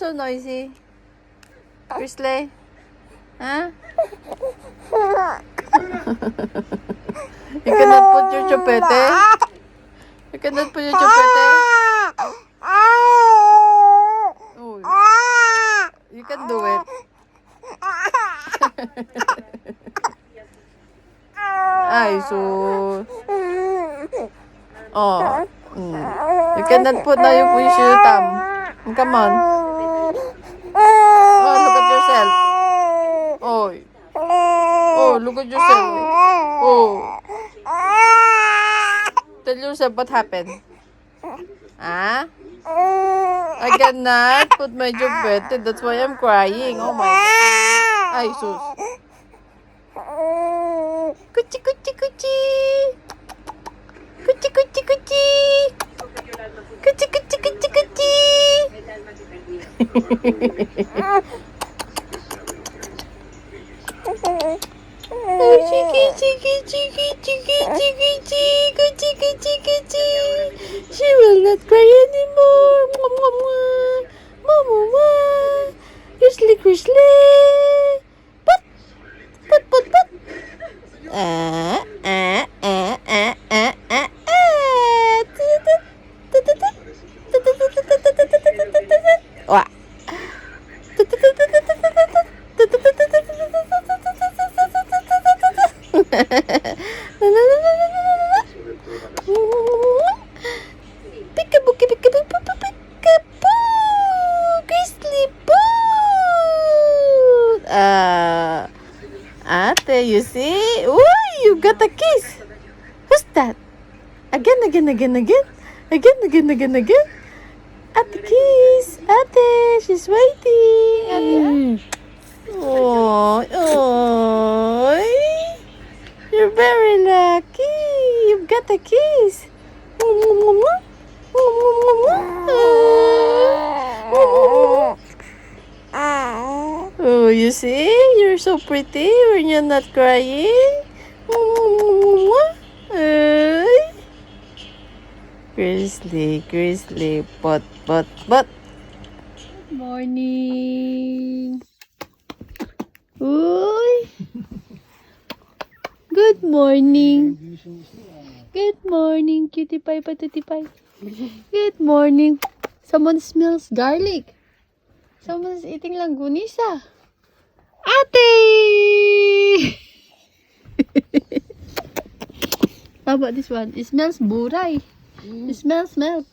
so noisy? Chrisle? Huh? You cannot put your chupete? You cannot put your chupete? Oh, you can do it. Ay, so... Oh. You cannot put now yung push your thumb. Come on. Oh, look at yourself. Oh. Oh, look at yourself. Oh. Tell yourself what happened. Ah? I cannot put my jupete. That's why I'm crying. Oh my. Ay, sus. Kuchi, kuchi, kuchi. Kuchi, kuchi, kuchi. Kuchi, kuchi, kuchi, kuchi. Oh, chiki, chiki, chiki, chiki, chiki, chiki, kuchi, kuchi, kuchi. She will not cry anymore. Mwah, mwah, mwah. Mwah, mwah, mwah. Chrisle, Chrisle. Put, put, put, put. Wah. Peekaboo, peekaboo, peekaboo, Chrisle, boo. Ate, you see? Ooh, you got a kiss. Who's that? Again. Again. Ate, kiss. Ate, she's waiting. Oh. You're very lucky. You've got a kiss. Oh, you see? You're so pretty when you're not crying. Chrisle, pot. Good morning. Uy. Good morning. Good morning, cutie pie, patootie pie. Good morning. Someone smells garlic. Someone's eating langgunisa. Ate! How about this one? It smells buray. It smells milk.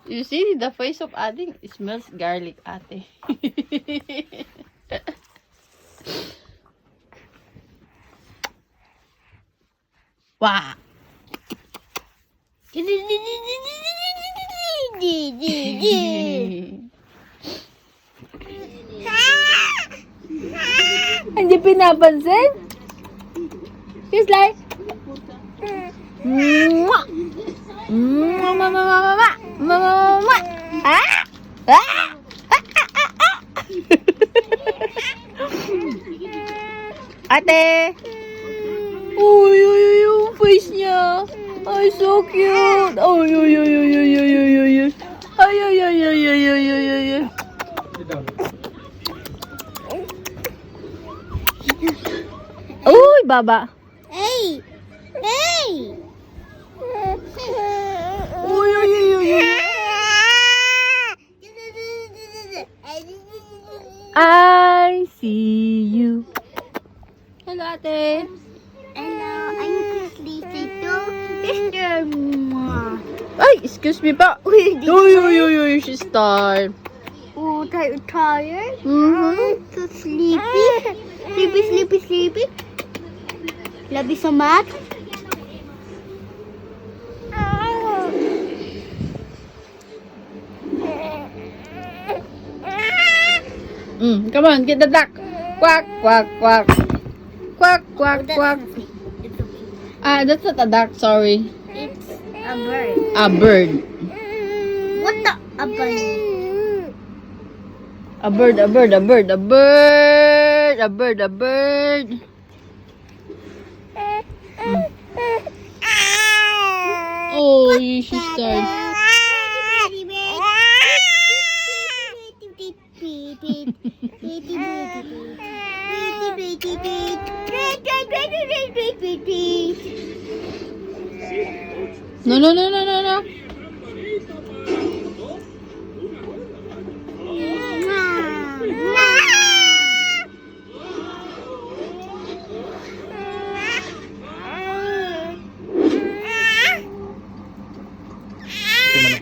You see the face of Ate? It smells garlic, Ate. Wow. Hindi pinapansin? He's like mama. Ate. Uy, yung face niya. Ay, so cute. Ay. Ay. Uy, baba. Hey. Uy. I see you. Hello, Ate. Hello, I'm Chrisle too. Ay, excuse me pa. Uy, she's tired. Oh, tired? So sleepy. Sleepy. Love you so much. Come on, get the duck. Quack. That's not a duck, sorry. It's a bird. A bird. What the? A bird. A bird. she starts. No, no, no, no, no, no.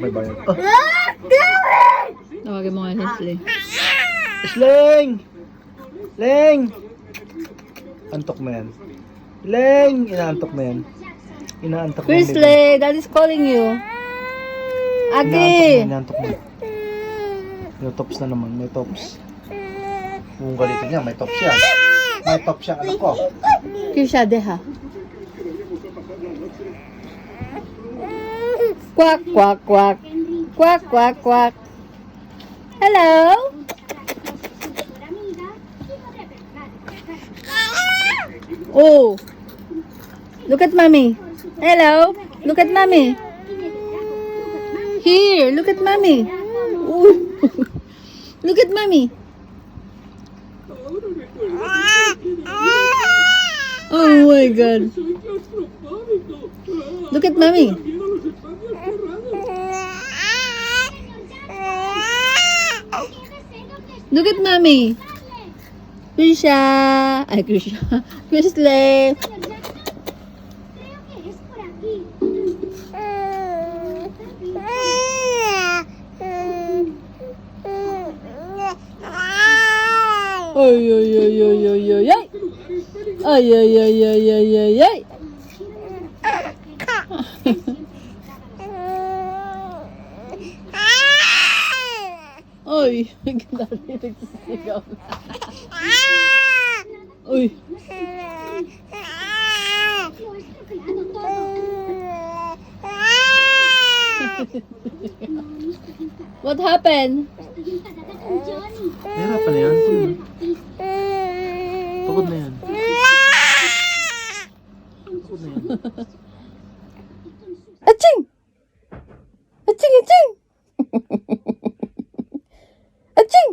May bayad. Oh, Tawagin mo nga si Sling. Sling! Sling! Antok mo yan. Sling! Inaantok mo yan. Inaantok mo yan. Chrisle, Dad is calling you. Agi! Inaantok mo. May tops na naman. May tops. Kung galitin niya, may tops siya. May tops siya, anak ko. Kisha, deha. Quack, quack, quack. Quack, quack, quack. Hello? Oh. Look at mommy. Hello? Look at mommy. Here, look at mommy. Ooh. Look at mommy. Oh my God. Look at mommy. Look at mommy. Krisha. Ay, Krisha. Chrisle. Ay, ay, ay, ay, ay, ay, ay. Ay, ay, ay, ay, ay, ay, ay. Ay, narinig sa sigaw. Uy. What happened? Hirapan na yan. Pagod na yan. Pagod na yan. Aching! Aching, aching! Aching!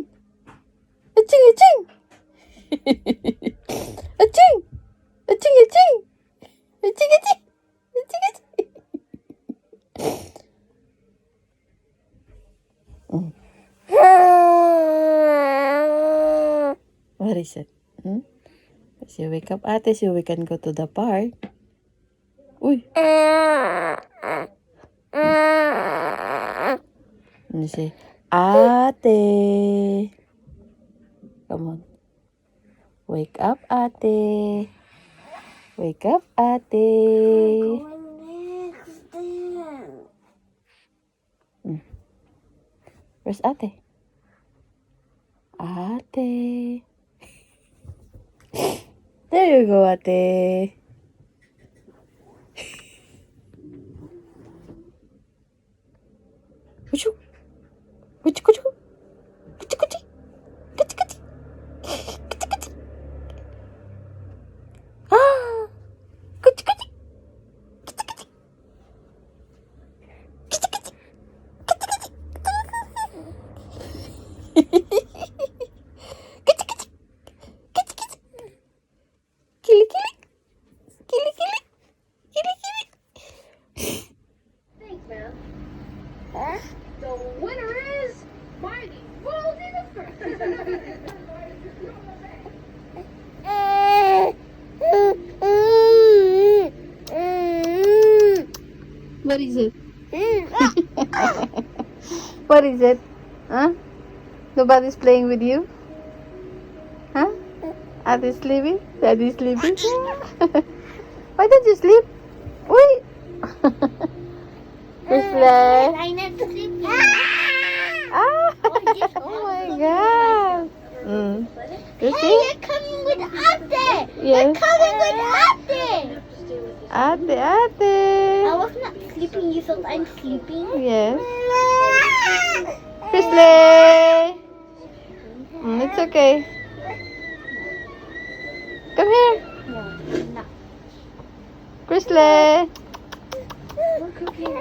Aching, aching! Aching! Aching, aching! Aching, aching! Aching, aching! What is it? As you wake up, ate, so we can go to the park. Uy! And you say, ate. Come on. Wake up, ate. Wake up, ate. Where's ate? Ate. There you go, ate. Kuchu. Kuchu, kuchu. Kuchu, kuchu. Kuchu, kuchu. Kuchu, kuchu. Ah. Kuchu, kuchu. Kuchu, kuchu. Kuchu, kuchu. Kuchu, kuchu. Kuchu, kuchu. Kuchu, kuchu. Kili, kili. Kili, kili. Kili, kili. Thanks, man. The winner is Mighty Baldy the First. What is it? What is it? Huh? Nobody's playing with you? Huh? Are they sleeping? Daddy's sleeping? Why don't you sleep? Wait. Chrisle. I'm not sleeping. Ah! Oh my God. You Hey, see? you're coming with Ate. Yes. Coming with Ate. Ate, ate. I was not sleeping. You thought I'm sleeping. Yes. Chrisle. It's okay. Come here. No, no. Chrisle. Look, okay.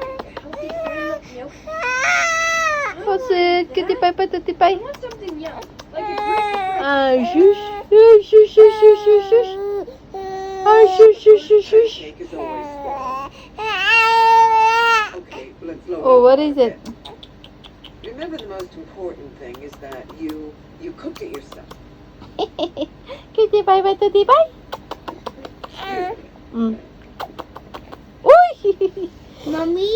What's it? Kitty pie pa, tutti pie. I want something young, like a Christmas. Ah, shush. Shush, shush, shush, shush, shush. Ah, shush, shush, shush, shush. Cake is always small. Okay, let's load Oh, up what a is it? bit. Remember, the most important thing is that you cook it yourself. Kitty pie pa, tutti pie. Excuse me. Mm. Uy! Mommy,